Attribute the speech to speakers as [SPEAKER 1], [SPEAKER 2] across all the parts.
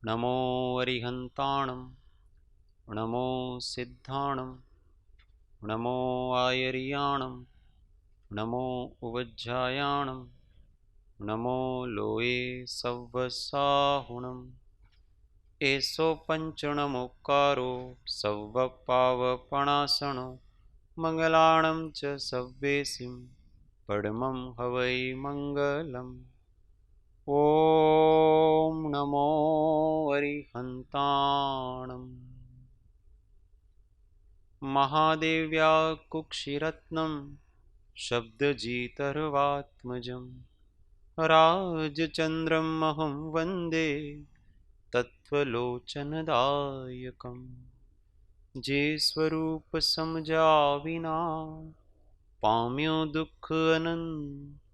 [SPEAKER 1] नमो अरिहन्ताणं नमो सिद्धाणं नमो आयर्याणं नमो उवज्झायाणं नमो लोये सव्वसाहुणम् एसो पञ्चणमुक्कारो सव्वपावपणासनो मङ्गलाणं च सव्वेसिं पडमं हवै मङ्गलम् ॐ नमो अरिहन्ताणम् महादेव्या कुक्षिरत्नं शब्दजितर्वात्मजं राजचन्द्रमहं वन्दे तत्त्वलोचनदायकम् जे स्वरूप समझा विना पाम्यो दुख अनंत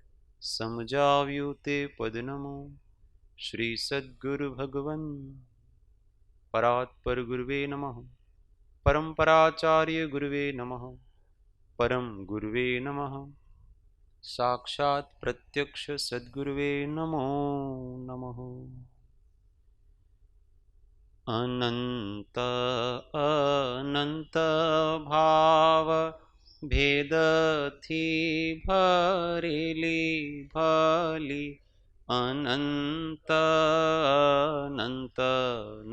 [SPEAKER 1] समझाव्યું તે પદ નમો શ્રી સદ્ગુરુ ભગવન પરાત્પર ગુરુવે નમઃ परम्पराचार्य गुरुवे नमः परम गुरुवे नमः साक्षात् प्रत्यक्ष सद्गुरुवे नमो नमः अनंत अनंत भाव भेद थी भरेली भली अनंत अनंत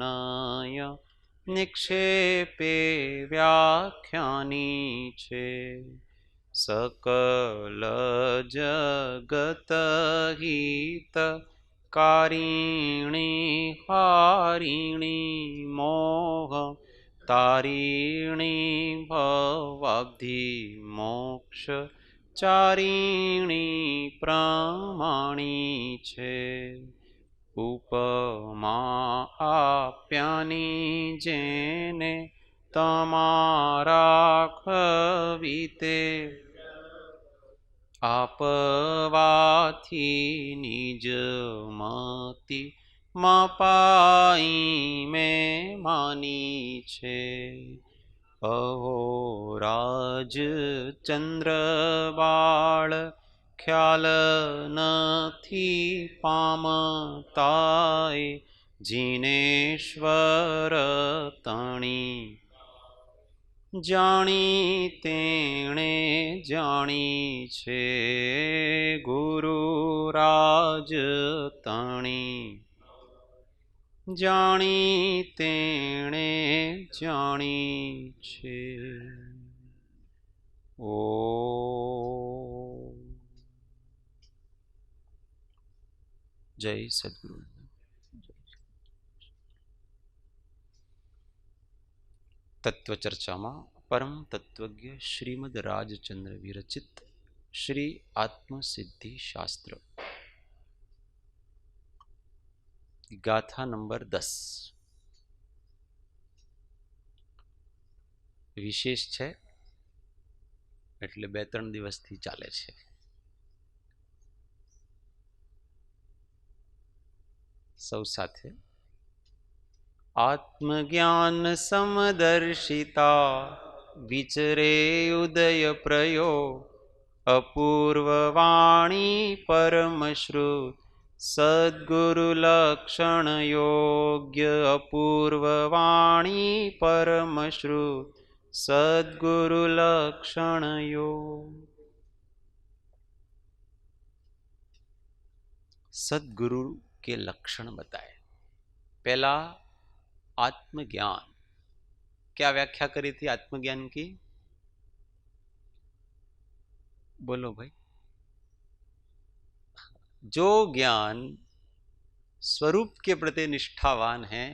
[SPEAKER 1] नय निक्षेपे व्याख्यानी छे सकल जगत हित कारिणी हारिणी मोह तारिणी भवाब्धि मोक्ष चारिणी प्रमाणी छे उपमा आप्यानी जेने तमारा खवीते आपवाथी निज मति मपाई में मानी छे अहो राज चंद्र बाळ ख्याल नथी पामताय जिनेश्वर तणी जाणी तेणे जाणी छे गुरु राज तणी जाणी तेणे जाणी छे ओ जय सद्गुरु। तत्व चर्चा में परम तत्वज्ञ श्रीमद राजचंद्र विरचित श्री आत्मसिद्धि शास्त्र गाथा नंबर 10 विशेष है एटले 2-3 दिवस थी चाले छे। सौ साथे आत्मज्ञान समदर्शिता विचरे उदय प्रयो अपूर्व वाणी परमश्रुत सद्गुरु लक्षण योग्य अपूर्व वाणी परमश्रुत सद्गुरु लक्षण योग। सद्गुरु के लक्षण बताए। पहला आत्मज्ञान। क्या व्याख्या करी थी आत्मज्ञान की? बोलो भाई। जो ज्ञान स्वरूप के प्रति निष्ठावान है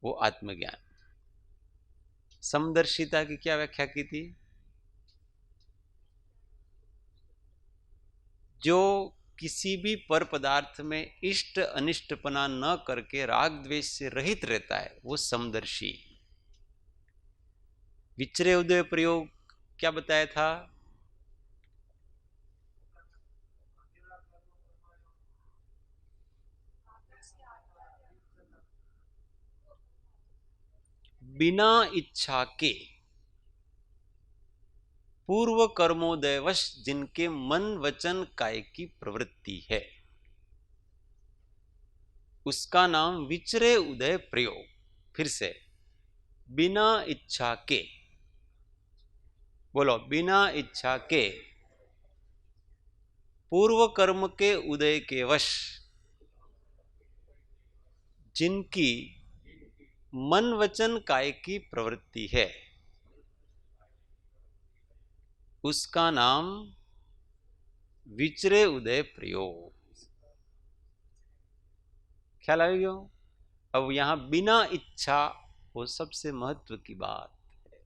[SPEAKER 1] वो आत्मज्ञान। समदर्शिता की क्या व्याख्या की थी? जो किसी भी पर पदार्थ में इष्ट अनिष्टपना न करके राग द्वेष से रहित रहता है वो समदर्शी। विचरे उदय प्रयोग क्या बताया था? बिना इच्छा के पूर्व कर्मोदयवश जिनके मन वचन काय की प्रवृत्ति है उसका नाम विचरे उदय प्रयोग। फिर से, बिना इच्छा के, बोलो, बिना इच्छा के पूर्व कर्म के उदय के वश जिनकी मन वचन काय की प्रवृत्ति है, उसका नाम विचरे उदय प्रयोग। ख्याल आ गया? अब यहां बिना इच्छा, वो सबसे महत्व की बात है,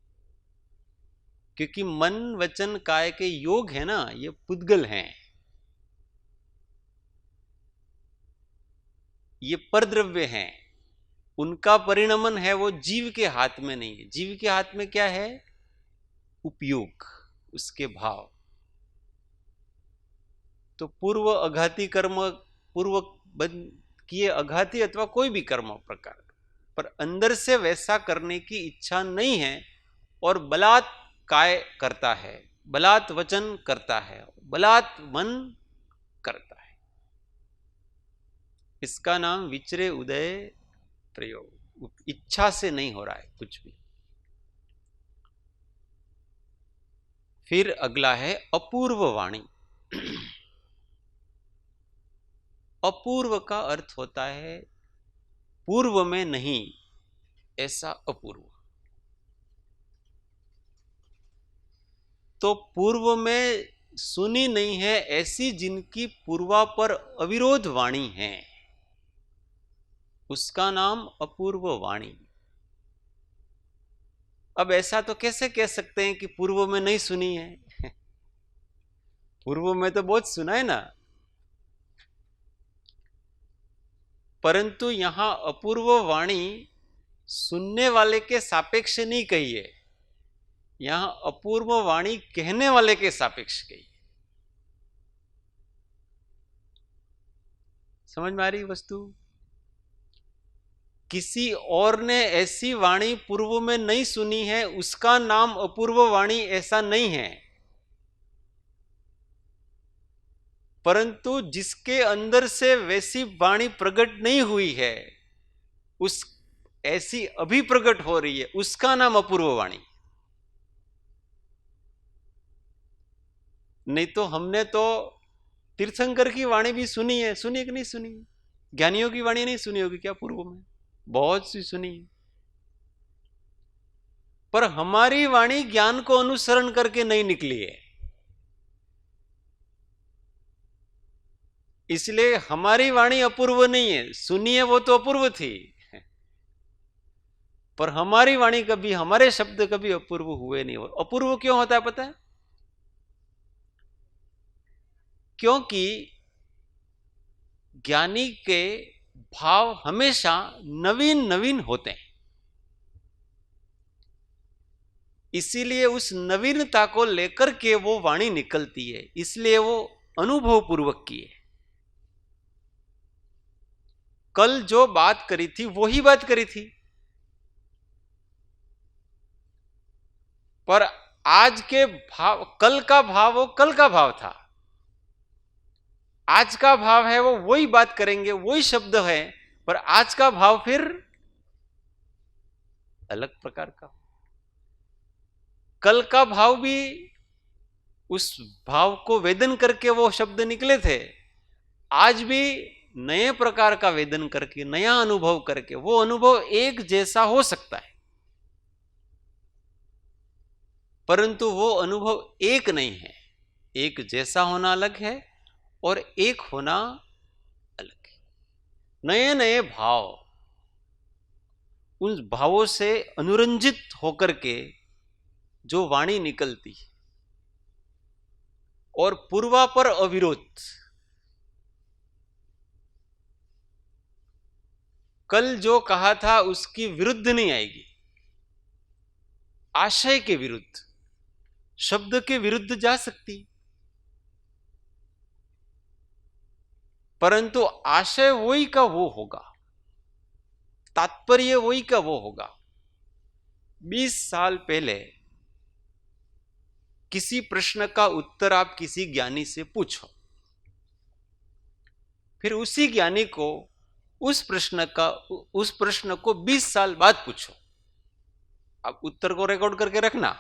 [SPEAKER 1] क्योंकि मन वचन काय के योग है ना, ये पुद्गल हैं, ये परद्रव्य हैं, उनका परिणमन है वो जीव के हाथ में नहीं है। जीव के हाथ में क्या है? उपयोग, उसके भाव। तो पूर्व अघाती कर्म, पूर्व किए अघाती अथवा कोई भी कर्म प्रकार, पर अंदर से वैसा करने की इच्छा नहीं है और बलात् काय करता है, बलात् वचन करता है, बलात् मन करता है, इसका नाम विचरे उदय प्रयोग। इच्छा से नहीं हो रहा है कुछ भी। फिर अगला है अपूर्व वाणी। अपूर्व का अर्थ होता है पूर्व में नहीं, ऐसा अपूर्व। तो पूर्व में सुनी नहीं है ऐसी जिनकी पूर्वापर अविरोध वाणी है, उसका नाम अपूर्व वाणी। अब ऐसा तो कैसे कह सकते हैं कि पूर्व में नहीं सुनी है? पूर्व में तो बहुत सुना है ना। परंतु यहां अपूर्व वाणी सुनने वाले के सापेक्ष नहीं कही है, यहां अपूर्व वाणी कहने वाले के सापेक्ष कही। समझ में आ रही वस्तु? किसी और ने ऐसी वाणी पूर्व में नहीं सुनी है, उसका नाम अपूर्व वाणी ऐसा नहीं है। परंतु जिसके अंदर से वैसी वाणी प्रकट नहीं हुई है, उस ऐसी अभी प्रकट हो रही है, उसका नाम अपूर्व वाणी। नहीं तो हमने तो तीर्थंकर की वाणी भी सुनी है, सुनी कि नहीं सुनी? ज्ञानियों की वाणी नहीं सुनी होगी क्या पूर्व में? बहुत सी सुनी है। पर हमारी वाणी ज्ञान को अनुसरण करके नहीं निकली है, इसलिए हमारी वाणी अपूर्व नहीं है। सुनी है वो तो अपूर्व थी, पर हमारी वाणी कभी, हमारे शब्द कभी अपूर्व हुए नहीं। अपूर्व क्यों होता है पता है? क्योंकि ज्ञानी के भाव हमेशा नवीन नवीन होते हैं, इसीलिए उस नवीनता को लेकर के वो वाणी निकलती है, इसलिए वो अनुभव पूर्वक की है। कल जो बात करी थी वही बात करी थी, पर आज के भाव, कल का भाव वो कल का भाव था, आज का भाव है वो वही बात करेंगे, वही शब्द है, पर आज का भाव फिर अलग प्रकार का। कल का भाव भी उस भाव को वेदन करके वो शब्द निकले थे, आज भी नए प्रकार का वेदन करके, नया अनुभव करके, वो अनुभव एक जैसा हो सकता है, परंतु वो अनुभव एक नहीं है। एक जैसा होना अलग है और एक होना अलग है। नए नए भाव, उन भावों से अनुरंजित होकर के जो वाणी निकलती है, और पूर्वापर अविरोध। कल जो कहा था उसकी विरुद्ध नहीं आएगी, आशय के विरुद्ध, शब्द के विरुद्ध जा सकती, परंतु आशय वही का वो होगा, तात्पर्य वही का वो होगा। 20 साल पहले किसी प्रश्न का उत्तर आप किसी ज्ञानी से पूछो, फिर उसी ज्ञानी को उस प्रश्न को 20 साल बाद पूछो, आप उत्तर को रिकॉर्ड करके रखना,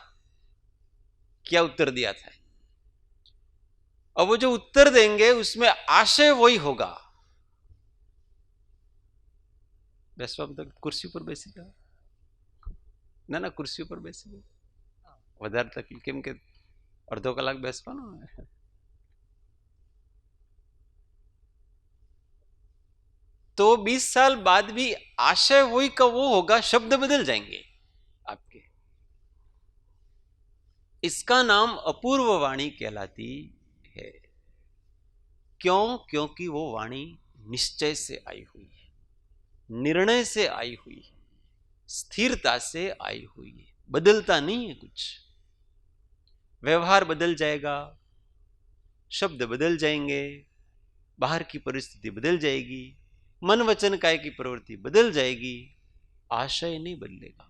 [SPEAKER 1] क्या उत्तर दिया था। अब वो जो उत्तर देंगे उसमें आशय वही होगा। બેસવા બધા कुर्सी पर બેસી જાઓ, ના कुर्सी पर બેસી જાઓ, વધારે તકલીફ, કેમ કે અડધો કલાક બેસવાનો। तो 20 साल बाद भी आशय वही का वो होगा, शब्द बदल जाएंगे आपके। इसका नाम अपूर्व वाणी कहलाती है। क्यों? क्योंकि वो वाणी निश्चय से आई हुई है, निर्णय से आई हुई है, स्थिरता से आई हुई है, बदलता नहीं है कुछ। व्यवहार बदल जाएगा, शब्द बदल जाएंगे, बाहर की परिस्थिति बदल जाएगी, मन वचन काय की प्रवृत्ति बदल जाएगी, आशय नहीं बदलेगा।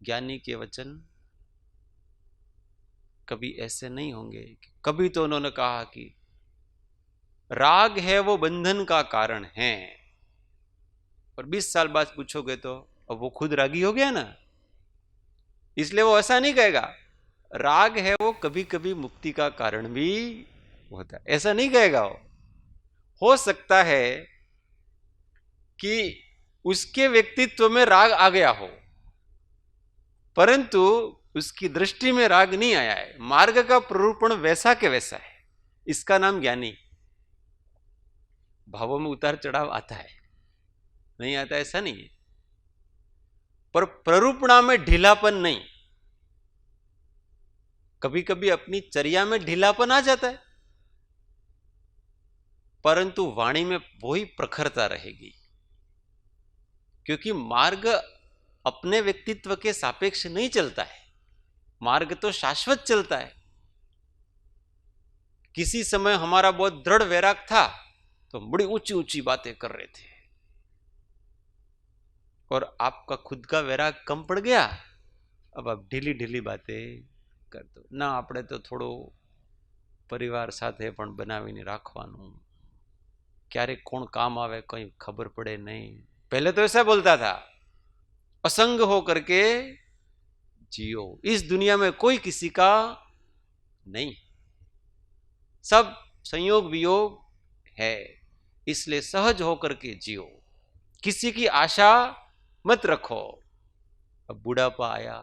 [SPEAKER 1] ज्ञानी के वचन कभी ऐसे नहीं होंगे। कभी तो उन्होंने कहा कि राग है वो बंधन का कारण है, और 20 साल बाद पूछोगे तो अब वो खुद रागी हो गया ना, इसलिए वो ऐसा नहीं कहेगा। राग है वो कभी कभी मुक्ति का कारण भी होता है, ऐसा नहीं कहेगा। वो हो सकता है कि उसके व्यक्तित्व में राग आ गया हो, परंतु उसकी दृष्टि में राग नहीं आया है, मार्ग का प्ररूपण वैसा के वैसा है, इसका नाम ज्ञानी। भावों में उतार चढ़ाव आता है, नहीं आता ऐसा नहीं है, पर प्ररूपणा में ढीलापन नहीं। कभी कभी अपनी चर्या में ढीलापन आ जाता है, परंतु वाणी में वही प्रखरता रहेगी, क्योंकि मार्ग अपने व्यक्तित्व के सापेक्ष नहीं चलता है, मार्ग तो शाश्वत चलता है। किसी समय हमारा बहुत दृढ़ वैराग था तो बड़ी ऊंची ऊंची बातें कर रहे थे, और आपका खुद का वैराग कम पड़ गया, अब आप ढीली ढीली बातें कर दो ना। આપણે તો થોડો પરિવાર સાથે પણ બનાવીને રાખવાનું, ક્યારેક કોણ કામ આવે કઈ ખબર પડે નહીં। पहले तो ऐसा बोलता था, असंग हो करके जियो, इस दुनिया में कोई किसी का नहीं, सब संयोग वियोग है, इसलिए सहज होकर के जियो, किसी की आशा मत रखो। अब बुढ़ापा आया,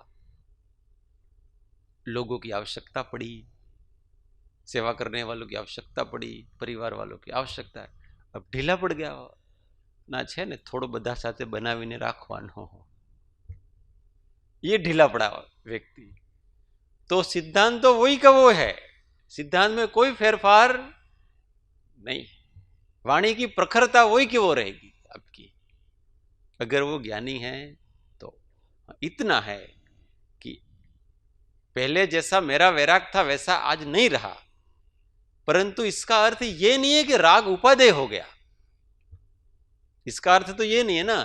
[SPEAKER 1] लोगों की आवश्यकता पड़ी, सेवा करने वालों की आवश्यकता पड़ी, परिवार वालों की आवश्यकता है, अब ढीला पड़ गया ना छे ने थोड़ो બધા સાથે બનાવીને રાખવાનો, ये ढीला पड़ा व्यक्ति। तो सिद्धांत तो वही का वो है, सिद्धांत में कोई फेरफार नहीं, वाणी की प्रखरता वही की वो रहेगी आपकी। अगर वो ज्ञानी है तो इतना है कि पहले जैसा मेरा वैराग था वैसा आज नहीं रहा, परंतु इसका अर्थ ये नहीं है कि राग उपादेय हो गया। इसका अर्थ तो ये नहीं है ना,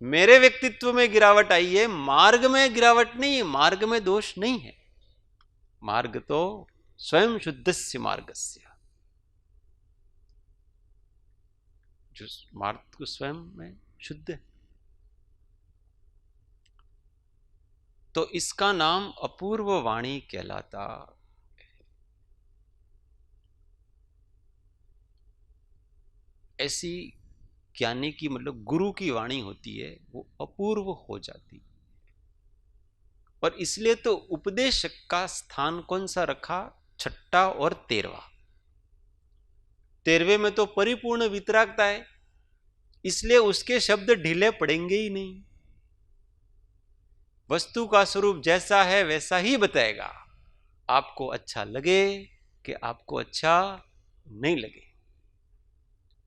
[SPEAKER 1] मेरे व्यक्तित्व में गिरावट आई है, मार्ग में गिरावट नहीं है, मार्ग में दोष नहीं है। मार्ग तो स्वयं शुद्धस्य मार्गस्य, जो मार्ग को स्वयं में शुद्ध है। तो इसका नाम अपूर्व वाणी कहलाता है। ऐसी ज्ञानी की मतलब गुरु की वाणी होती है, वो अपूर्व हो जाती। और इसलिए तो उपदेशक का स्थान कौन सा रखा? छठा और 13वां। 13वें में तो परिपूर्ण वितरागता है, इसलिए उसके शब्द ढीले पड़ेंगे ही नहीं। वस्तु का स्वरूप जैसा है वैसा ही बताएगा, आपको अच्छा लगे कि आपको अच्छा नहीं लगे।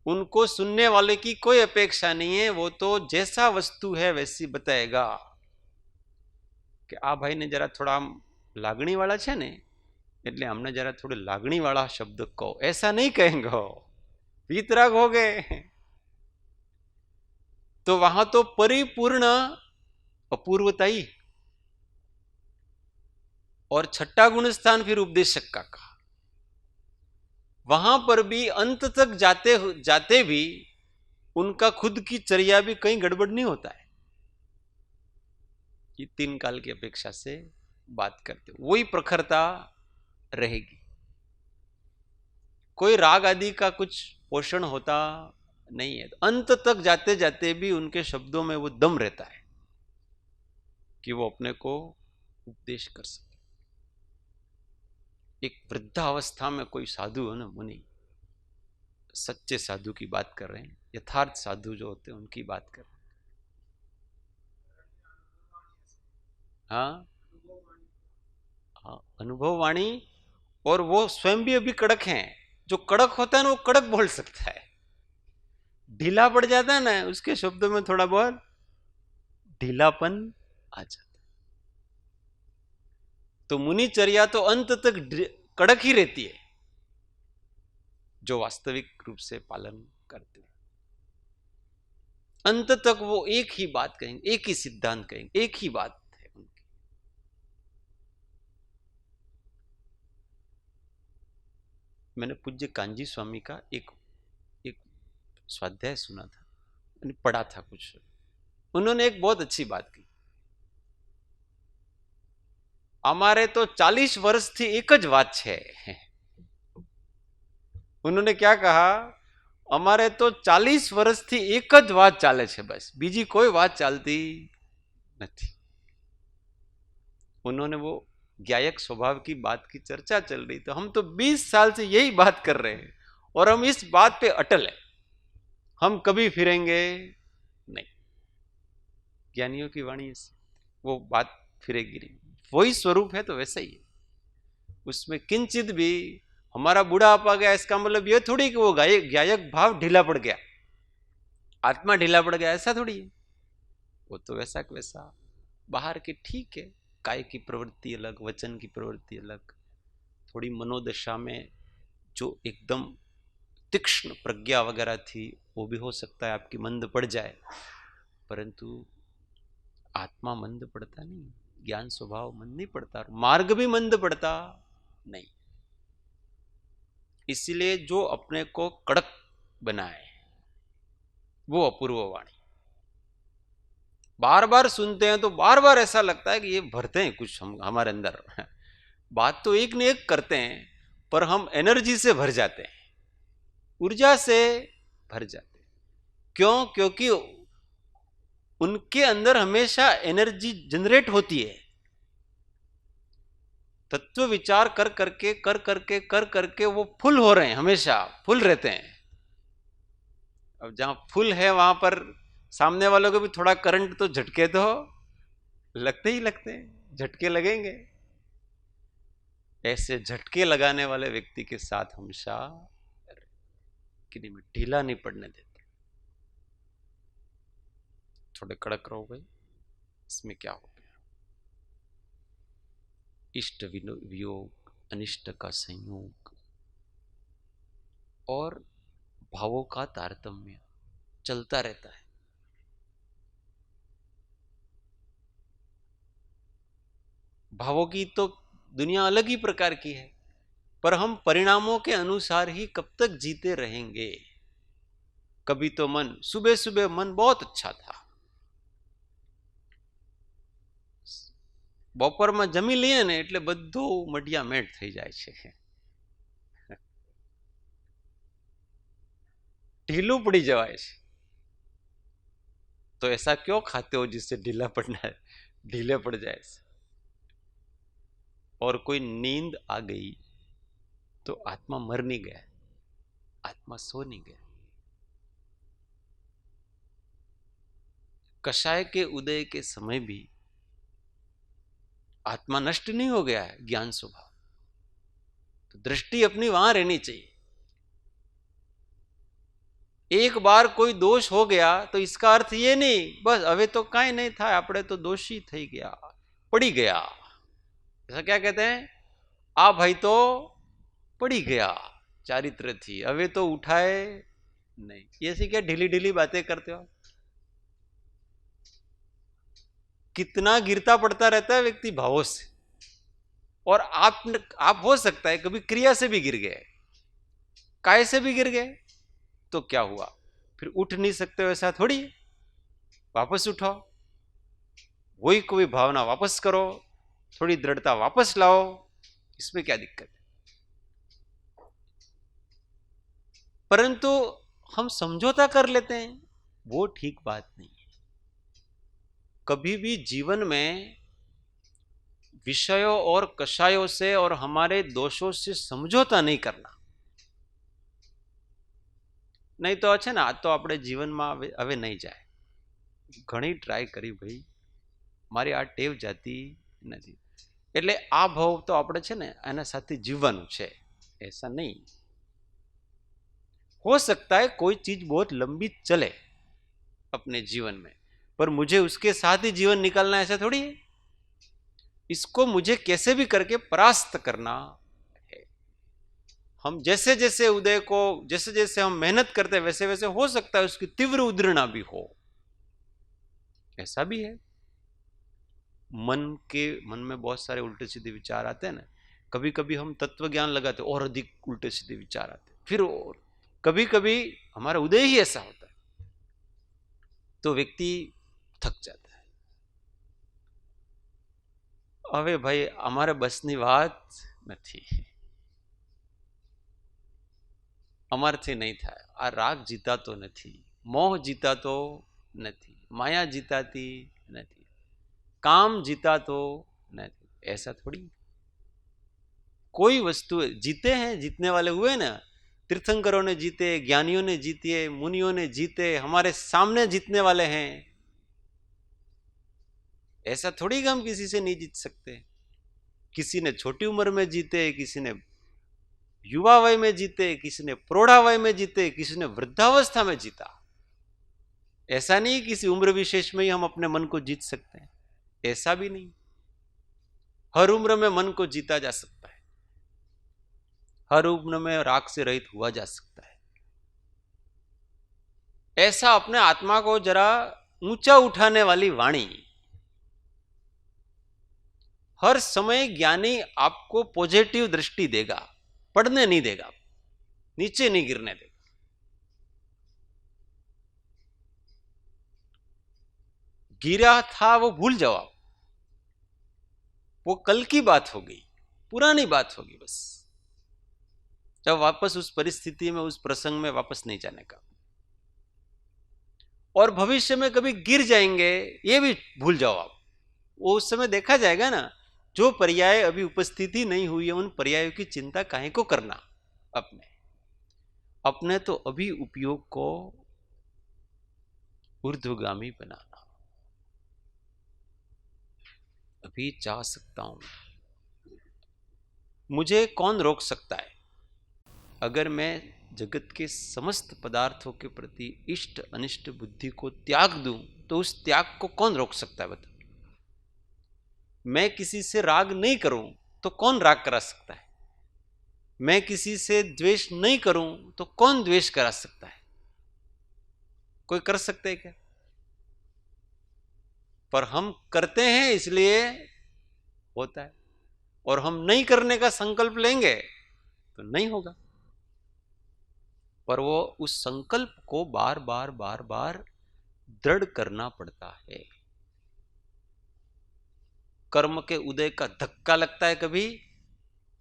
[SPEAKER 1] उनको सुनने वाले की कोई अपेक्षा नहीं है, वो तो जैसा वस्तु है वैसी बताएगा कि आ भाई ने जरा थोड़ा लागणी वाला छे ने, એટલે हमने जरा थोड़े लागणी वाला शब्द कहो, ऐसा नहीं कहेंगे, वितराग हो गए। तो वहां तो परिपूर्ण अपूर्वता ही। और छठा गुण स्थान फिर उपदेशक का कहा, वहां पर भी अंत तक जाते जाते भी उनका खुद की चर्या भी कहीं गड़बड़ नहीं होता है। ये 3 काल की अपेक्षा से बात करते वही प्रखरता रहेगी। कोई राग आदि का कुछ पोषण होता नहीं है। अंत तक जाते जाते भी उनके शब्दों में वो दम रहता है कि वो अपने को उपदेश कर सके। एक वृद्धावस्था में कोई साधु है ना, मुनि, सच्चे साधु की बात कर रहे हैं, यथार्थ साधु जो होते हैं उनकी बात कर रहे हैं। हाँ हाँ, अनुभव वाणी। और वो स्वयं भी अभी कड़क हैं। जो कड़क होता है ना वो कड़क बोल सकता है, ढीला पड़ जाता है ना उसके शब्दों में थोड़ा बहुत ढीलापन आ जाता है। तो मुनिचर्या तो अंत तक कड़क ही रहती है जो वास्तविक रूप से पालन करते हैं। अंत तक वो एक ही बात कहेंगे, एक ही सिद्धांत कहेंगे, एक ही बात है उनकी। मैंने पूज्य कांजी स्वामी का एक स्वाध्याय सुना था, मैंने पढ़ा था कुछ। उन्होंने एक बहुत अच्छी बात की। અમારે तो 40 વર્ષથી एक જ વાત છે। उन्होंने क्या कहा, અમારે तो 40 વર્ષથી एक જ વાત ચાલે છે, बस બીજી कोई बात चालती नहीं। उन्होंने वो ज्ञायक स्वभाव की बात की चर्चा चल रही, तो हम तो 20 साल से यही बात कर रहे हैं और हम इस बात पे अटल है, हम कभी फिरेंगे नहीं। ज्ञानियों की वाणी ऐसी, वो बात फिरेगी नहीं। वही स्वरूप है तो वैसा ही है, उसमें किंचित भी हमारा बुढ़ापा गया इसका मतलब ये थोड़ी कि वो ज्ञायक भाव ढीला पड़ गया, आत्मा ढीला पड़ गया, ऐसा थोड़ी है। वो तो वैसा कि वैसा बाहर के ठीक है, काय की प्रवृत्ति अलग, वचन की प्रवृत्ति अलग, थोड़ी मनोदशा में जो एकदम तीक्ष्ण प्रज्ञा वगैरह थी वो भी हो सकता है आपकी मंद पड़ जाए, परंतु आत्मा मंद पड़ता नहीं, ज्ञान स्वभाव मंद नहीं पड़ता, मार्ग भी मंद पड़ता नहीं। इसलिए जो अपने को कड़क बनाए वो अपूर्व वाणी। बार बार सुनते हैं तो बार बार ऐसा लगता है कि ये भरते हैं कुछ हम हमारे अंदर। बात तो एक न एक करते हैं पर हम एनर्जी से भर जाते हैं, ऊर्जा से भर जाते हैं। क्यों? क्योंकि उनके अंदर हमेशा एनर्जी जनरेट होती है। तत्व विचार कर करके वो फुल हो रहे हैं, हमेशा फुल रहते हैं। अब जहां फुल है वहां पर सामने वालों को भी थोड़ा करंट तो झटके तो लगते ही लगते हैं, झटके लगेंगे। ऐसे झटके लगाने वाले व्यक्ति के साथ हमेशा कि नहीं, ढीला नहीं पड़ने देते। थोड़े कड़क रहो भाई, इसमें क्या हो गया। इष्ट वियोग, अनिष्ट का संयोग और भावों का तारतम्य चलता रहता है। भावों की तो दुनिया अलग ही प्रकार की है, पर हम परिणामों के अनुसार ही कब तक जीते रहेंगे। कभी तो मन, सुबह सुबह मन बहुत अच्छा था, બપોરમાં જમી લઈએ ને એટલે બધું મડિયા મેટ થઈ જાય છે, ढीलू पड़ी जवाय છે। तो ऐसा क्यों खाते हो जिससे ढीला पड़ना है, ढीले पड़ जाए। और कोई नींद आ गई तो आत्मा मर नहीं गया, आत्मा सो नहीं गया। कषाय के उदय के समय भी आत्मा नष्ट नहीं हो गया है, ज्ञान स्वभाव। तो दृष्टि अपनी वहां रहनी चाहिए। एक बार कोई दोष हो गया तो इसका अर्थ ये नहीं बस हवे तो काई नहीं था, आपने तो दोषी थई गया, पड़ी गया। ऐसा क्या कहते हैं, आ भाई तो पड़ी गया चारित्र थी, हवे तो उठाए नहीं। ये ऐसी क्या ढीली ढीली बातें करते हो। कितना गिरता पड़ता रहता है व्यक्ति भावों से, और आप हो सकता है कभी क्रिया से भी गिर गए। काय से भी गिर गए तो क्या हुआ, फिर उठ नहीं सकते हो ऐसा थोड़ी, वापस उठो, वही कोई भावना वापस करो, थोड़ी दृढ़ता वापस लाओ, इसमें क्या दिक्कत है। परंतु हम समझौता कर लेते हैं, वो ठीक बात नहीं है। कभी भी जीवन में विषयों और कषायों से और हमारे दोषों से समझौता नहीं करना। नहीं तो अच्छे ना, आज तो આપણે જીવનમાં હવે નહીં જાય, ઘણી ટ્રાય કરી ભાઈ, મારી આ ટેવ જાતી નથી, એટલે આ ભાવ તો આપણે છે ને એના સાથે જીવવાનું છે, ऐसा नहीं। हो सकता है कोई चीज बहुत लंबी चले अपने जीवन में, पर मुझे उसके साथ ही जीवन निकालना ऐसा थोड़ी है। इसको मुझे कैसे भी करके परास्त करना है। हम जैसे जैसे उदय को, जैसे जैसे हम मेहनत करते हैं, वैसे वैसे हो सकता है उसकी तीव्र उद्दीपना भी हो, ऐसा भी है। मन में बहुत सारे उल्टे सीधे विचार आते हैं ना, कभी कभी हम तत्व ज्ञान लगाते और अधिक उल्टे सीधे विचार आते, फिर और कभी कभी हमारा उदय ही ऐसा होता है, तो व्यक्ति थक जाता है। હવે ભાઈ અમારે બસની વાત નથી, અમારથી નહીં થાય। આ રાગ જીતાતો નથી, મોહ જીતાતો નથી, માયા જીતાતી નથી, काम जीतातो नहीं, ऐसा थोड़ी। कोई वस्तु जीते हैं, जीतने वाले हुए ना, तीर्थंकरों ने जीते, ज्ञानियों ने जीते, मुनियों ने जीते, हमारे सामने जीतने वाले हैं। ऐसा थोड़ी कि हम किसी से नहीं जीत सकते। किसी ने छोटी उम्र में जीते, किसी ने युवा वय में जीते, किसी ने प्रौढ़ा वय में जीते, किसी ने वृद्धावस्था में जीता। ऐसा नहीं किसी उम्र विशेष में ही हम अपने मन को जीत सकते हैं, ऐसा भी नहीं। हर उम्र में मन को जीता जा सकता है, हर उम्र में राग से रहित हुआ जा सकता है। ऐसा अपने आत्मा को जरा ऊंचा उठाने वाली वाणी। हर समय ज्ञानी आपको पॉजिटिव दृष्टि देगा, पढ़ने नहीं देगा, नीचे नहीं गिरने देगा। गिरा था वो भूल जाओ, वो कल की बात हो गई, पुरानी बात होगी बस। जब वापस उस परिस्थिति में, उस प्रसंग में वापस नहीं जाने का। और भविष्य में कभी गिर जाएंगे ये भी भूल जाओ आप, वो उस समय देखा जाएगा ना। जो पर्याय अभी उपस्थिति नहीं हुई है, उन पर्यायों की चिंता काहे को करना। अपने तो अभी उपयोग को ऊर्ध्वगामी बनाना। अभी चाह सकता हूं, मुझे कौन रोक सकता है। अगर मैं जगत के समस्त पदार्थों के प्रति इष्ट अनिष्ट बुद्धि को त्याग दूं, तो उस त्याग को कौन रोक सकता है बताओ। मैं किसी से राग नहीं करूं तो कौन राग करा सकता है। मैं किसी से द्वेष नहीं करूं तो कौन द्वेष करा सकता है। कोई कर सकता है क्या? पर हम करते हैं इसलिए होता है, और हम नहीं करने का संकल्प लेंगे तो नहीं होगा। पर वो उस संकल्प को बार बार बार बार दृढ़ करना पड़ता है। कर्म के उदय का धक्का लगता है कभी,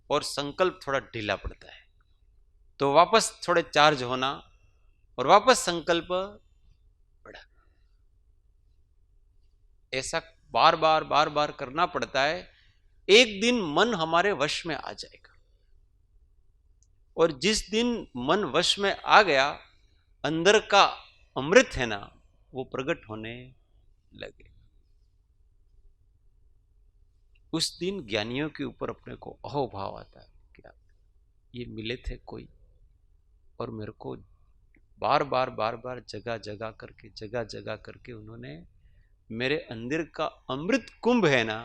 [SPEAKER 1] और संकल्प थोड़ा ढीला पड़ता है, तो वापस थोड़े चार्ज होना और वापस संकल्प बढ़ा, ऐसा बार बार बार बार करना पड़ता है। एक दिन मन हमारे वश में आ जाएगा, और जिस दिन मन वश में आ गया, अंदर का अमृत है ना, वो प्रकट होने लगे। उस दिन ज्ञानियों के ऊपर अपने को अहोभाव आता है, क्या ये मिले थे कोई, और मेरे को बार बार बार बार जगह जगह करके उन्होंने मेरे अंदर का अमृत कुंभ है ना,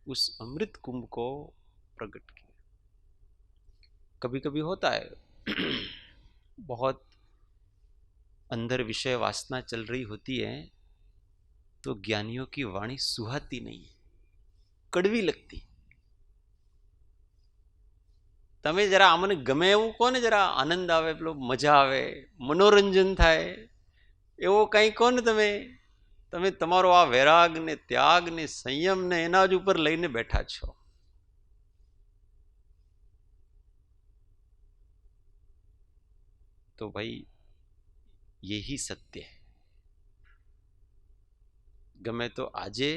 [SPEAKER 1] उस अमृत कुंभ को प्रकट किया। कभी कभी होता है बहुत अंदर विषय वासना चल रही होती है, तो ज्ञानियों की वाणी सुहाती नहीं है, कड़वी लगती। તમે જરા અમને ગમે એવું કહો ને, જરા આનંદ આવે, પેલો મજા આવે, મનોરંજન થાય એવો કંઈ કહો ને તમે. તમે તમારો આ વૈરાગ ને ત્યાગ ને સંયમ ને એના જ ઉપર લઈને બેઠા છો. तो भाई यही सत्य है. गमे तो आजे,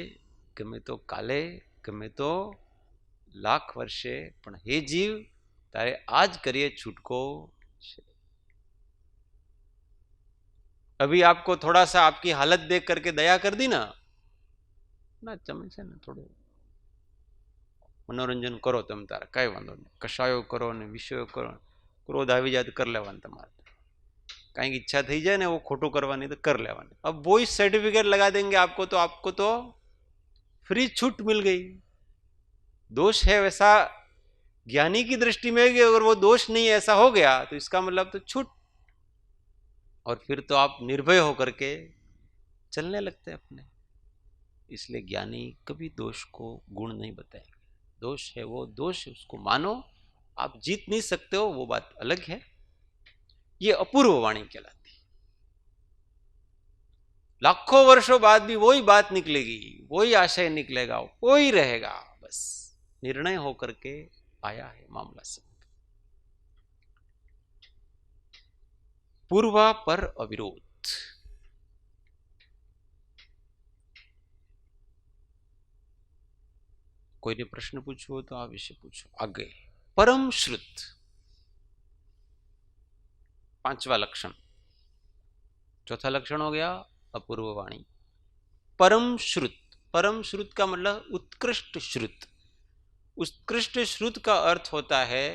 [SPEAKER 1] गमे तो काले, गमे तो लाख वर्षे, पण हे जीव तारे आज करिए छूटको. अभी आपको थोड़ा सा आपकी हालत देख करके दया कर दी ना, તમે છે ને થોડું મનોરંજન કરો, તમે તારા કઈ વાંધો નહીં, કશાયો કરો ને વિષયો કરો, ક્રોધ આવી જાય તો કરી લેવાનું તમારે, कहीं इच्छा थी जाए ना वो खोटो करवानी तो कर लेवानी. अब वो ही सर्टिफिकेट लगा देंगे आपको तो फ्री छूट मिल गई. दोष है वैसा ज्ञानी की दृष्टि में, अगर वो दोष नहीं ऐसा हो गया तो इसका मतलब तो छूट. और फिर तो आप निर्भय होकर के चलने लगते हैं अपने. इसलिए ज्ञानी कभी दोष को गुण नहीं बताएंगे. दोष है वो दोष, उसको मानो. आप जीत नहीं सकते हो, वो बात अलग है. ये अपूर्व वाणी कहलाती. लाखों वर्षों बाद भी वही बात निकलेगी, वही आशय निकलेगा, वही रहेगा. बस निर्णय होकर के आया है मामला सब. पूर्वा पर अविरोध. कोई ने प्रश्न पूछो तो आ विषय पूछो. आगे परम श्रुत, पांचवा लक्षण. चौथा लक्षण हो गया अपूर्व वाणी. परम श्रुत. परम श्रुत का मतलब उत्कृष्ट श्रुत. उत्कृष्ट श्रुत का अर्थ होता है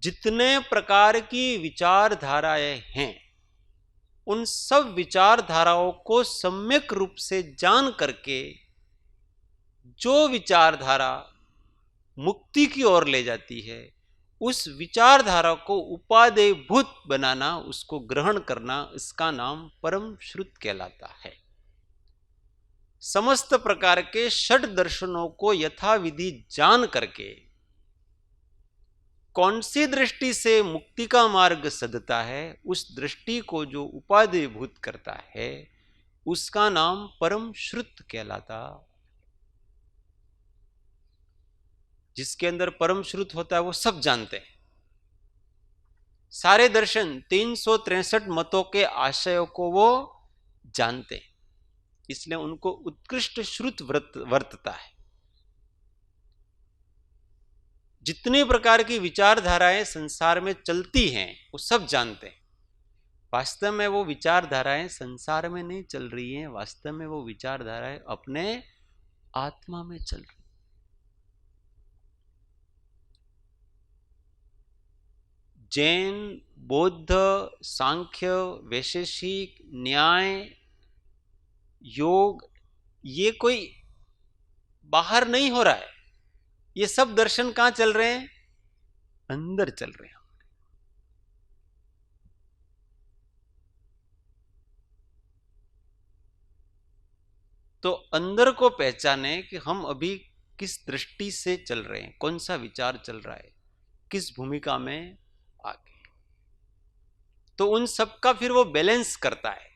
[SPEAKER 1] जितने प्रकार की विचारधाराएं हैं उन सब विचारधाराओं को सम्यक रूप से जान करके जो विचारधारा मुक्ति की ओर ले जाती है उस विचारधारा को उपादेयभूत बनाना, उसको ग्रहण करना, इसका नाम परम श्रुत कहलाता है. समस्त प्रकार के षड दर्शनों को यथाविधि जान करके कौन सी दृष्टि से मुक्ति का मार्ग सदता है, उस दृष्टि को जो उपादेयभूत करता है उसका नाम परम श्रुत कहलाता. जिसके अंदर परम श्रुत होता है वो सब जानते हैं. सारे दर्शन 363 मतों के आशयों को वो जानते हैं, इसलिए उनको उत्कृष्ट श्रुत वर्तता है. जितनी प्रकार की विचारधाराएं संसार में चलती हैं वो सब जानते हैं. वास्तव में वो विचारधाराएं संसार में नहीं चल रही हैं, वास्तव में वो विचारधाराएं अपने आत्मा में चल रही. जैन, बौद्ध, सांख्य, वैशेषिक, न्याय, योग, ये कोई बाहर नहीं हो रहा है. ये सब दर्शन कहां चल रहे हैं? अंदर चल रहे हैं. तो अंदर को पहचाने कि हम अभी किस दृष्टि से चल रहे हैं, कौन सा विचार चल रहा है, किस भूमिका में आगे. तो उन सब का फिर वो बैलेंस करता है.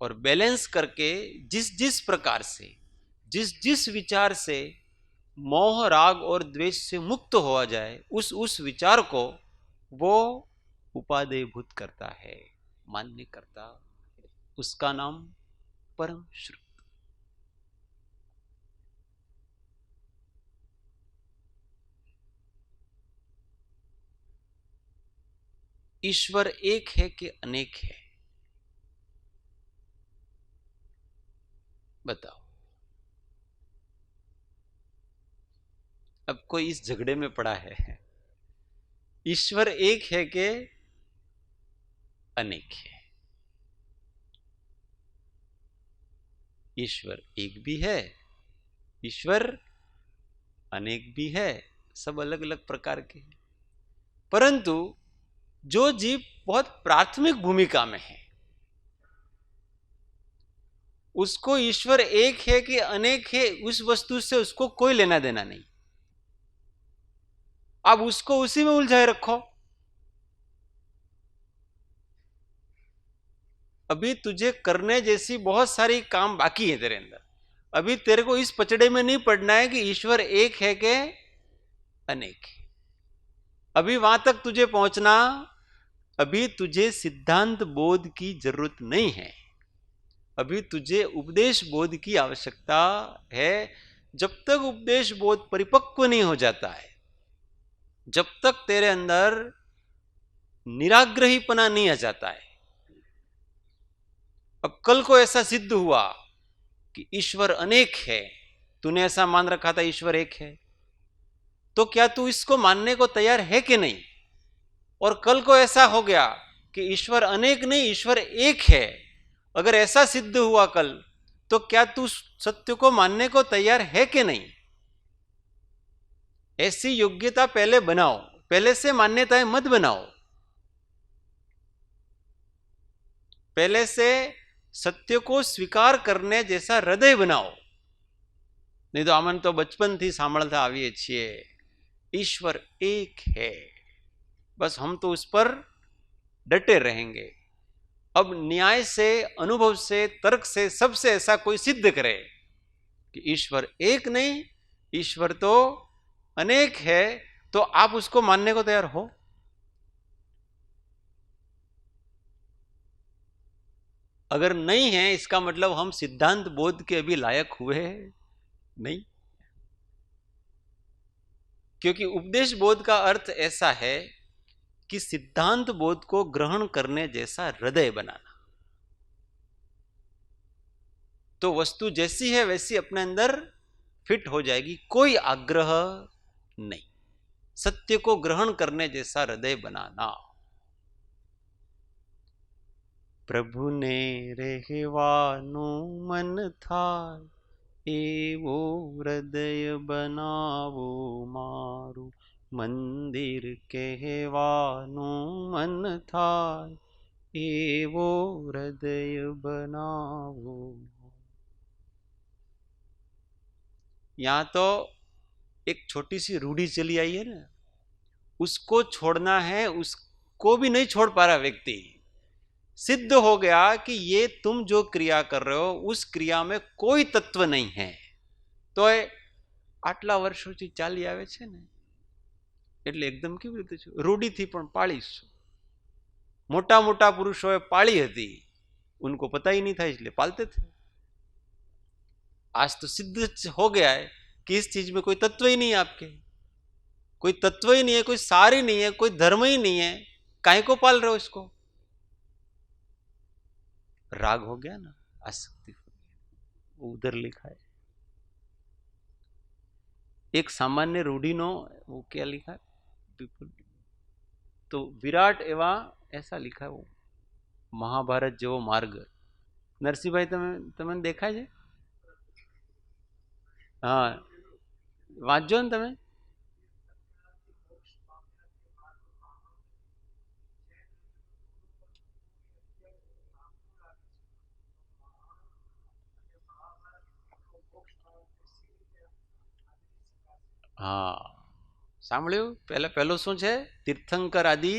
[SPEAKER 1] और बैलेंस करके जिस जिस प्रकार से, जिस जिस विचार से मोह, राग और द्वेष से मुक्त हुआ जाए, उस विचार को वो उपादेयभूत करता है, मान्य करता है. उसका नाम परम श्रुत. ईश्वर एक है कि अनेक है? बताओ. अब कोई इस झगड़े में पड़ा है, ईश्वर एक है कि अनेक है? ईश्वर एक भी है, ईश्वर अनेक भी है, सब अलग अलग प्रकार के हैं. परंतु जो जीव बहुत प्राथमिक भूमिका में है उसको ईश्वर एक है कि अनेक है उस वस्तु से उसको कोई लेना देना नहीं. आप उसको उसी में उलझाए रखो। अभी तुझे करने जैसी बहुत सारी काम बाकी है तेरे अंदर। अभी तेरे को इस पचड़े में नहीं पड़ना है कि ईश्वर एक है के अनेक है। अभी वहां तक तुझे पहुंचना, अभी तुझे सिद्धांत बोध की जरूरत नहीं है। अभी तुझे उपदेश बोध की आवश्यकता है। जब तक उपदेश बोध परिपक्व नहीं हो जाता है, जब तक तेरे अंदर निराग्रहीपना नहीं आ जाता है। अब कल को ऐसा सिद्ध हुआ कि ईश्वर अनेक है, तूने ऐसा मान रखा था ईश्वर एक है, तो क्या तू इसको मानने को तैयार है कि नहीं? और कल को ऐसा हो गया कि ईश्वर अनेक नहीं, ईश्वर एक है, अगर ऐसा सिद्ध हुआ कल, तो क्या तू सत्य को मानने को तैयार है कि नहीं? ऐसी योग्यता पहले बनाओ, पहले से मान्यताएं मत बनाओ। पहले से सत्य को स्वीकार करने जैसा हृदय बनाओ। नहीं तो आमन तो बचपन थी सांभळता आवीए छीए, ईश्वर एक है, बस हम तो उस पर डटे रहेंगे। अब न्याय से, अनुभव से, तर्क से, सबसे ऐसा कोई सिद्ध करे कि ईश्वर एक नहीं, ईश्वर तो अनेक है, तो आप उसको मानने को तैयार हो? अगर नहीं है, इसका मतलब हम सिद्धांत बोध के अभी लायक हुए नहीं। क्योंकि उपदेश बोध का अर्थ ऐसा है कि सिद्धांत बोध को ग्रहण करने जैसा हृदय बनाना। तो वस्तु जैसी है वैसी अपने अंदर फिट हो जाएगी, कोई आग्रह नहीं। सत्य को ग्रहण करने जैसा हृदय बनाना। प्रभु ने રહેવાનું મન થાય, એવો હૃદય બનાવો મારું, મંદિર કહેવાનું મન થાય, એવો હૃદય બનાવો। यहाँ तो एक छोटी सी रूढ़ी चली आई है ना, उसको छोड़ना है, उसको भी नहीं छोड़ पा रहा व्यक्ति। सिद्ध हो गया कि ये तुम जो क्रिया कर रहे हो उस क्रिया में कोई तत्व नहीं है, तो આટલા વર્ષોથી ચાલી આવે છે ને, એટલે એકદમ કેવી રીતે છે, રૂઢીથી પણ પાળીશું। મોટા મોટા પુરુષોએ પાળી હતી, उनको पता ही नहीं था इसलिए पालते थे। आज तो सिद्ध हो गया है कि इस चीज में कोई तत्व ही नहीं है, आपके कोई तत्व ही नहीं है, कोई सार ही नहीं है, कोई धर्म ही नहीं है, काहे को पाल रहे हो इसको? राग हो गया ना, आसक्ति हो गया। उधर लिखा है एक सामान्य रूढ़ी नो, वो क्या लिखा है, तो विराट एवा ऐसा लिखा है वो महाभारत जेवो मार्ग। नरसिंह भाई तमे देखा है? हाँ, वांचो ने तमे। हाँ, સાંભળ્યું? પહેલો શું છે? તીર્થંકર આદિ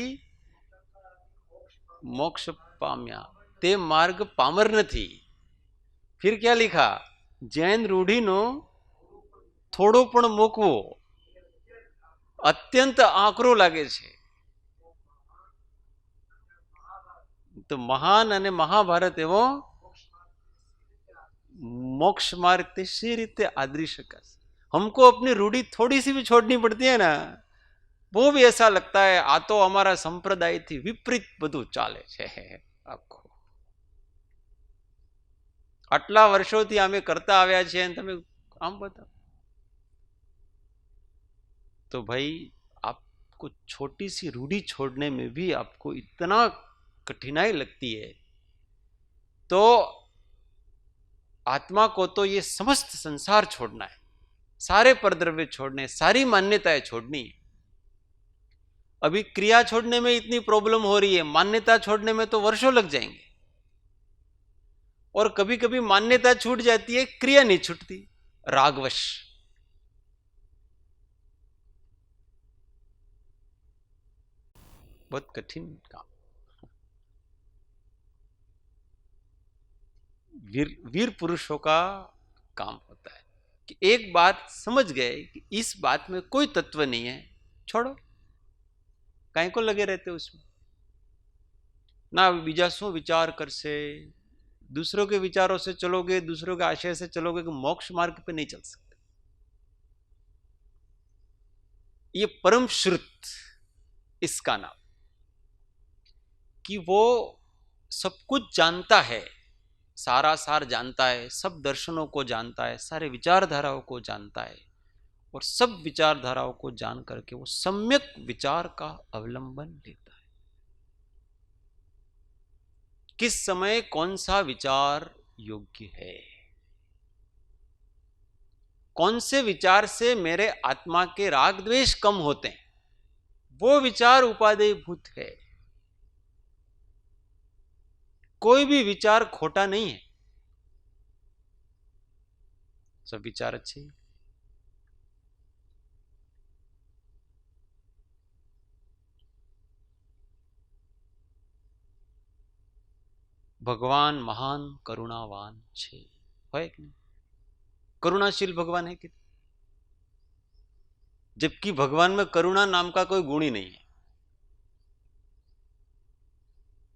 [SPEAKER 1] મોક્ષ પામ્યા, તે માર્ગ પામર નથી। फिर क्या लिखा? जैन रूढ़ी नो थोड़ो पण मूकवो अत्यंत आकरो लागे छे। तो महान अने महाभारत एवो मोक्ष मार्ग सी रीते आदरी शकाश। हमको अपनी रूढ़ी थोड़ी सी भी छोड़नी पड़ती है ना, वो भी ऐसा लगता है आ तो हमारा संप्रदाय थी विपरीत बधु चाले छे आखो। आटला वर्षोथी आमे करता आव्या छे अने तमे आम बताओ। तो भाई आपको छोटी सी रूढ़ी छोड़ने में भी आपको इतना कठिनाई लगती है, तो आत्मा को तो ये समस्त संसार छोड़ना है, सारे परद्रव्य छोड़ने, सारी मान्यताएं छोड़नी है। अभी क्रिया छोड़ने में इतनी प्रॉब्लम हो रही है, मान्यता छोड़ने में तो वर्षों लग जाएंगे। और कभी कभी मान्यता छूट जाती है, क्रिया नहीं छूटती, रागवश। बहुत कठिन काम। वीर पुरुषों का काम होता है कि एक बात समझ गए कि इस बात में कोई तत्व नहीं है, छोड़ो, काहे को लगे रहते उसमें, ना बीजा शू विचार कर से, दूसरों के विचारों से चलोगे, दूसरों के आशय से चलोगे कि मोक्ष मार्ग पे नहीं चल सकते। ये परम श्रुत इसका नाम, कि वो सब कुछ जानता है, सारा सार जानता है, सब दर्शनों को जानता है, सारे विचारधाराओं को जानता है, और सब विचारधाराओं को जान करके वो सम्यक विचार का अवलंबन लेता है। किस समय कौन सा विचार योग्य है, कौन से विचार से मेरे आत्मा के राग द्वेष कम होते हैं, वो विचार उपादेयभूत है। कोई भी विचार खोटा नहीं है, सब विचार अच्छे हैं। भगवान महान करुणावान छे, है कि नहीं? करुणाशील भगवान है कि, जबकि भगवान में करुणा नाम का कोई गुण ही नहीं है।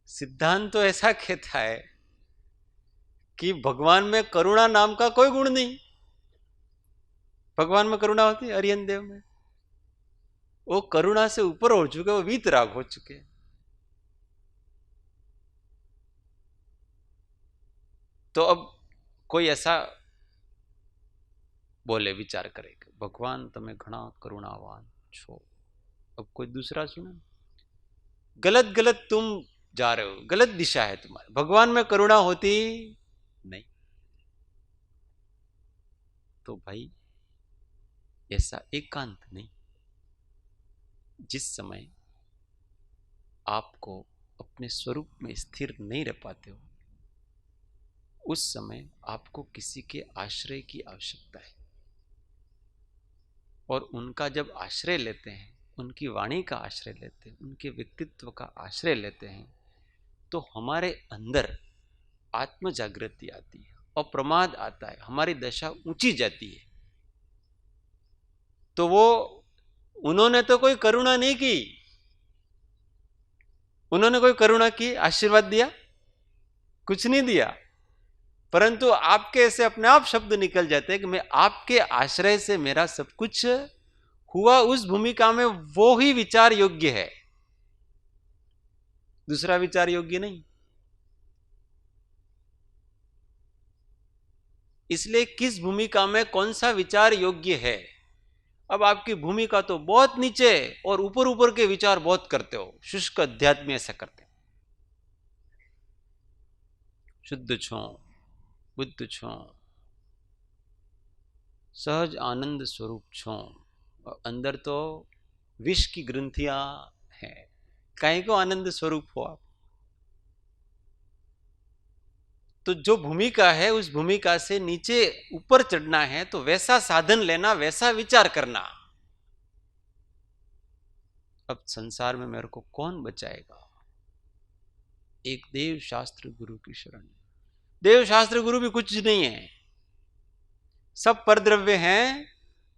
[SPEAKER 1] सिद्धांत तो ऐसा कहता है कि भगवान में करुणा नाम का कोई गुण नहीं। भगवान में करुणा होती है, अरियन देव में वो करुणा से ऊपर हो चुके, वो वीतराग हो चुके। तो अब कोई ऐसा बोले, विचार करेगा भगवान तमे घना करुणावान छो, अब कोई दूसरा सुना, गलत गलत तुम जा रहे हो, गलत दिशा है तुम्हारी, भगवान में करुणा होती नहीं। तो भाई ऐसा एकांत नहीं, जिस समय आपको अपने स्वरूप में स्थिर नहीं रह पाते हो, उस समय आपको किसी के आश्रय की आवश्यकता है, और उनका जब आश्रय लेते हैं, उनकी वाणी का आश्रय लेते हैं, उनके व्यक्तित्व का आश्रय लेते हैं, तो हमारे अंदर आत्म जागृति आती है, अप्रमाद आता है, हमारी दशा ऊंची जाती है। तो वो उन्होंने तो कोई करुणा नहीं की, उन्होंने कोई करुणा की, आशीर्वाद दिया कुछ नहीं दिया, परंतु आपके ऐसे अपने आप शब्द निकल जाते हैं कि मैं आपके आश्रय से मेरा सब कुछ हुआ। उस भूमिका में वो ही विचार योग्य है, दूसरा विचार योग्य नहीं। इसलिए किस भूमिका में कौन सा विचार योग्य है, अब आपकी भूमिका तो बहुत नीचे और ऊपर ऊपर के विचार बहुत करते हो, शुष्क अध्यात्म ऐसा करते हो। शुद्ध छो, बुद्ध छो, सहज आनंद स्वरूप छो, अंदर तो विष की ग्रंथियां हैं, काहे को आनंद स्वरूप हो आप। तो जो भूमिका है उस भूमिका से नीचे ऊपर चढ़ना है, तो वैसा साधन लेना, वैसा विचार करना। अब संसार में मेरे को कौन बचाएगा, एक देव शास्त्र गुरु की शरण। देव शास्त्र गुरु भी कुछ नहीं है, सब परद्रव्य हैं,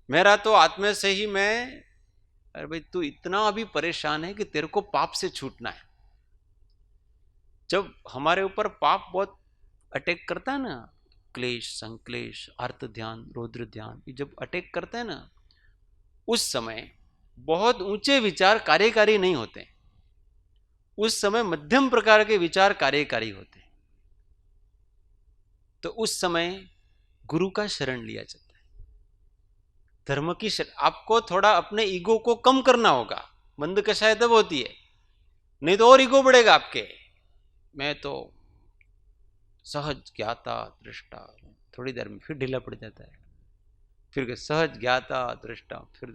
[SPEAKER 1] मेरा तो आत्मा से ही मैं। अरे भाई तू इतना अभी परेशान है कि तेरे को पाप से छूटना है। जब हमारे ऊपर पाप बहुत अटैक करता है ना, क्लेश, संक्लेश, अर्थ ध्यान, रौद्र ध्यान, ये जब अटैक करते हैं ना, उस समय बहुत ऊंचे विचार कार्यकारी नहीं होते, उस समय मध्यम प्रकार के विचार कार्यकारी होते हैं। तो उस समय गुरु का शरण लिया जाता है, धर्म की शरण। आपको थोड़ा अपने ईगो को कम करना होगा, मंद कषाय तब होती है, नहीं तो और ईगो बढ़ेगा आपके। मैं तो सहज ज्ञाता दृष्टा, थोड़ी देर में फिर ढीला पड़ जाता है, फिर सहज ज्ञाता दृष्टा, फिर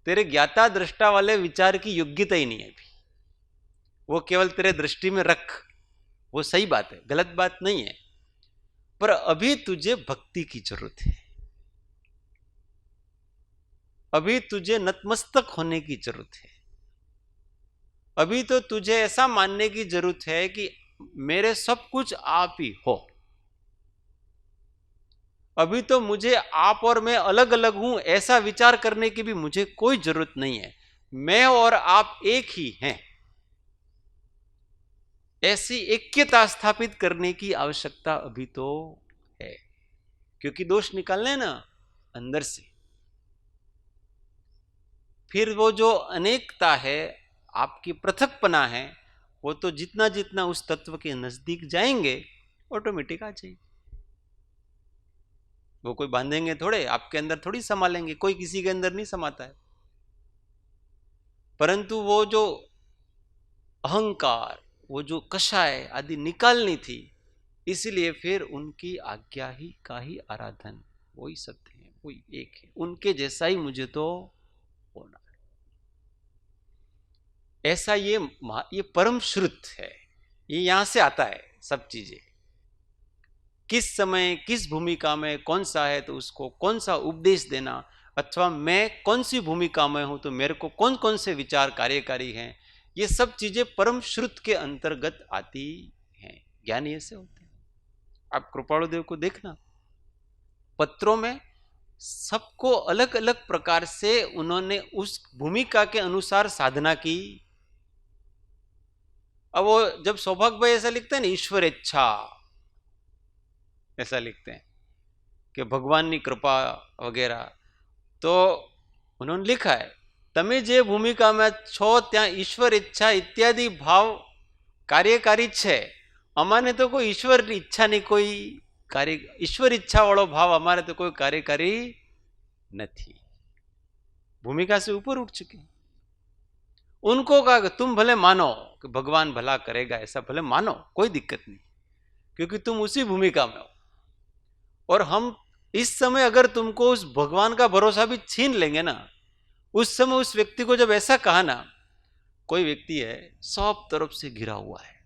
[SPEAKER 1] तेरे ज्ञाता दृष्टा वाले विचार की योग्यता ही नहीं है अभी, वो केवल तेरे दृष्टि में रख, वो सही बात है, गलत बात नहीं है, पर अभी तुझे भक्ति की जरूरत है, अभी तुझे नतमस्तक होने की जरूरत है। अभी तो तुझे ऐसा मानने की जरूरत है कि मेरे सब कुछ आप ही हो। अभी तो मुझे आप और मैं अलग अलग हूं ऐसा विचार करने की भी मुझे कोई जरूरत नहीं है। मैं और आप एक ही हैं, ऐसी ऐक्यता स्थापित करने की आवश्यकता अभी तो है। क्योंकि दोष निकालने ना अंदर से, फिर वो जो अनेकता है, आपकी पृथकपना है, वो तो जितना जितना उस तत्व के नजदीक जाएंगे ऑटोमेटिक आ जाएगी। वो कोई बांधेंगे थोड़े, आपके अंदर थोड़ी संभालेंगे, कोई किसी के अंदर नहीं समाता है। परंतु वो जो अहंकार, वो जो कषाय आदि निकालनी थी, इसलिए फिर उनकी आज्ञा ही का ही आराधन, वही सत्य है, वही एक है, उनके जैसा ही मुझे तो होना है। ऐसा ये परम श्रुत है, ये यहां से आता है सब चीजें। किस समय किस भूमिका में कौन सा है तो उसको कौन सा उपदेश देना, अथवा मैं कौन सी भूमिका में हूं तो मेरे को कौन कौन से विचार कार्यकारी हैं, ये सब चीजें परम श्रुत के अंतर्गत आती हैं। ज्ञानी ऐसे होते हैं। आप कृपाणु देव को देखना, पत्रों में सबको अलग अलग प्रकार से उन्होंने उस भूमिका के अनुसार साधना की। अब वो जब सौभाग्य भाई ऐसा लिखते हैं ना, ईश्वर इच्छा ऐसा लिखते हैं कि भगवान की कृपा वगैरह, तो उन्होंने लिखा है तमे जे भूमिका में छो त्या ईश्वर इच्छा इत्यादि भाव कार्यकारी छे। अमाने तो कोई ईश्वर इच्छा नहीं, कोई कार्य ईश्वर इच्छा वालों भाव हमारे तो कोई कार्यकारी नहीं, भूमिका से ऊपर उठ चुके। उनको कहा कि तुम भले मानो कि भगवान भला करेगा, ऐसा भले मानो, कोई दिक्कत नहीं, क्योंकि तुम उसी भूमिका में हो। और हम इस समय अगर तुमको उस भगवान का भरोसा भी छीन लेंगे ना, उस समय उस व्यक्ति को जब ऐसा कहा ना, कोई व्यक्ति है सब तरफ से घिरा हुआ है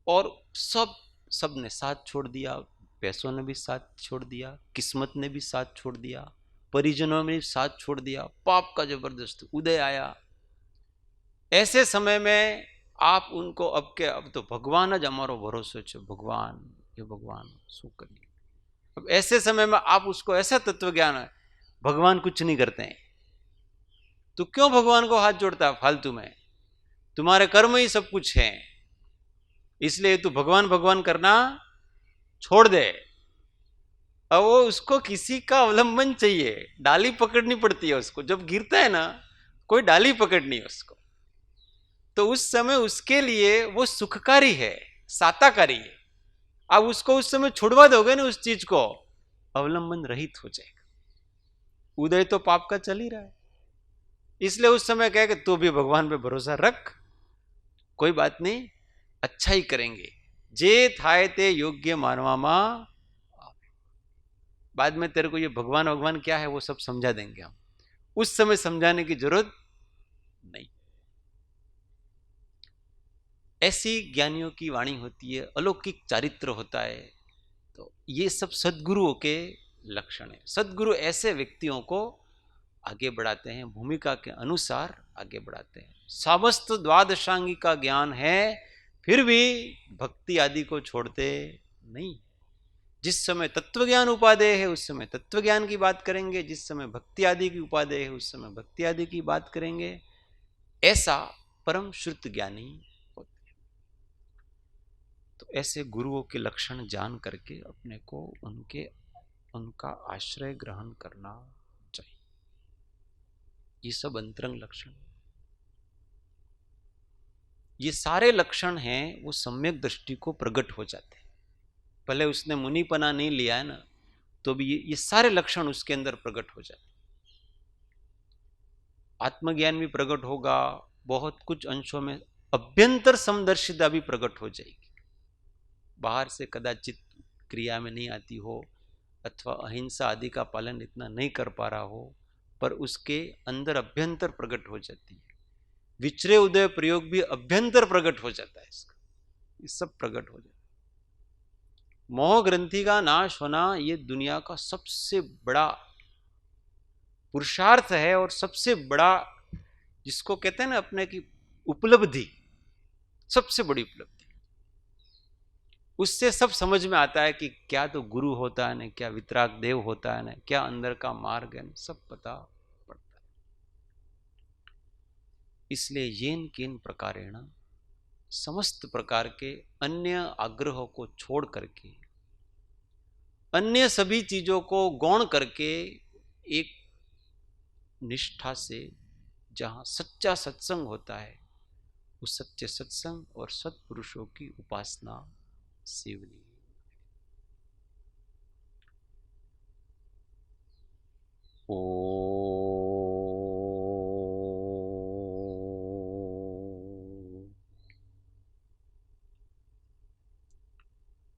[SPEAKER 1] और सब ने साथ छोड़ दिया, पैसों ने भी साथ छोड़ दिया, किस्मत ने भी साथ छोड़ दिया, परिजनों ने भी साथ छोड़ दिया, पाप का जबरदस्त उदय आया। ऐसे समय में आप उनको अब तो भगवान ज अमारो भरोसो छे, भगवान ये भगवान शू करिए। अब ऐसे समय में आप उसको ऐसा तत्व ज्ञान है, भगवान कुछ नहीं करते हैं, तो क्यों भगवान को हाथ जोड़ता है फालतू में? तुम्हारे कर्म ही सब कुछ है, इसलिए तू भगवान भगवान करना छोड़ दे। अब वो उसको किसी का अवलंबन चाहिए, डाली पकड़नी पड़ती है उसको, जब गिरता है ना कोई डाली पकड़नी है उसको, तो उस समय उसके लिए वो सुखकारी है, साताकारी है। अब उसको उस समय छुड़वा दोगे ना उस चीज को, अवलंबन रहित हो जाएगा। उदय तो पाप का चल ही रहा है, इसलिए उस समय कहे कि तू भी भगवान पे भरोसा रख, कोई बात नहीं, अच्छा ही करेंगे, जे थाय ते योग्य मानवामा। बाद में तेरे को ये भगवान भगवान क्या है वो सब समझा देंगे हम, उस समय समझाने की जरूरत नहीं। ऐसी ज्ञानियों की वाणी होती है, अलौकिक चारित्र होता है। तो ये सब सद्गुरुओं के लक्षण है। सद्गुरु ऐसे व्यक्तियों को आगे बढ़ाते हैं, भूमिका के अनुसार आगे बढ़ाते हैं। समस्त द्वादशांगी का ज्ञान है, फिर भी भक्ति आदि को छोड़ते नहीं। जिस समय तत्व ज्ञान उपादेय है उस समय तत्व ज्ञान की बात करेंगे, जिस समय भक्ति आदि की उपादेय है उस समय भक्ति आदि की बात करेंगे। ऐसा परम श्रुत ज्ञानी होते हैं। तो ऐसे गुरुओं के लक्षण जान करके अपने को उनका आश्रय ग्रहण करना चाहिए। ये सब अंतरंग लक्षण, ये सारे लक्षण हैं, वो सम्यक दृष्टि को प्रकट हो जाते हैं। भले उसने मुनिपना नहीं लिया है ना, तो भी ये सारे लक्षण उसके अंदर प्रकट हो जाते। आत्मज्ञान भी प्रकट होगा, बहुत कुछ अंशों में अभ्यंतर समदर्शिता भी प्रकट हो जाएगी। बाहर से कदाचित क्रिया में नहीं आती हो, अथवा अहिंसा आदि का पालन इतना नहीं कर पा रहा हो, पर उसके अंदर अभ्यंतर प्रकट हो जाती है। विचरे उदय प्रयोग भी अभ्यंतर प्रकट हो जाता है इसका, ये सब प्रकट हो जाता है। मोह ग्रंथि का नाश होना ये दुनिया का सबसे बड़ा पुरुषार्थ है और सबसे बड़ा जिसको कहते हैं ना अपने की उपलब्धि, सबसे बड़ी उपलब्धि, उससे सब समझ में आता है कि क्या तो गुरु होता है ना, क्या वितराग देव होता है ना, क्या अंदर का मार्ग है ना, सब पता पड़ता है। इसलिए येन केन प्रकारेण, समस्त प्रकार के अन्य आग्रहों को छोड़ करके, अन्य सभी चीजों को गौण करके, एक निष्ठा से जहां सच्चा सत्संग होता है, उस सच्चे सत्संग और सत्पुरुषों की उपासना सेवनी। ओ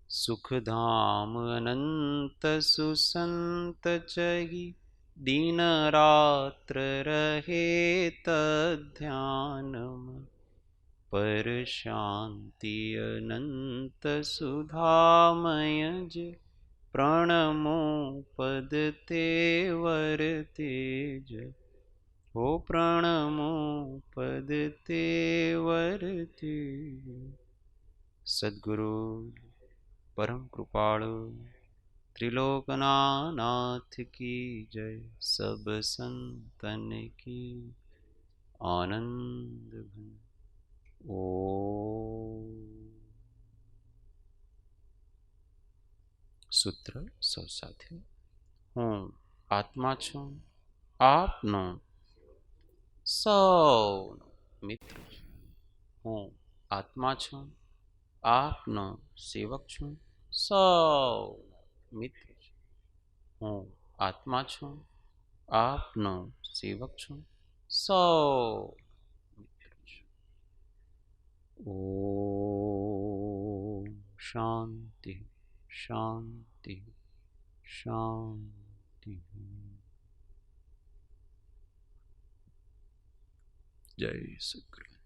[SPEAKER 1] सुखधाम अनंत सुसंत चही, दिन रात्र रहे तध्यानम, पर शांति अनंत सुधामय ज, प्रणमो पद तेवर तेज, हो प्रणमो पद तेवर तेज। सद्गुरु परम कृपाणु त्रिलोकनाथ की जय, सब संतन की आनंद घन। ओम। सूत्र सौ साथियों, हूँ आत्मा छू, आपनो सौनो मित्र છું। હું આત્મા છું, આપનો સેવક છું, સૌનો મિત્ર છું। હું આત્મા છું, આપનો સેવક છું, સૌનો મિત્ર છું। ઓમ શાંતિ શાંતિ શાંતિ। જય સદગુરુ।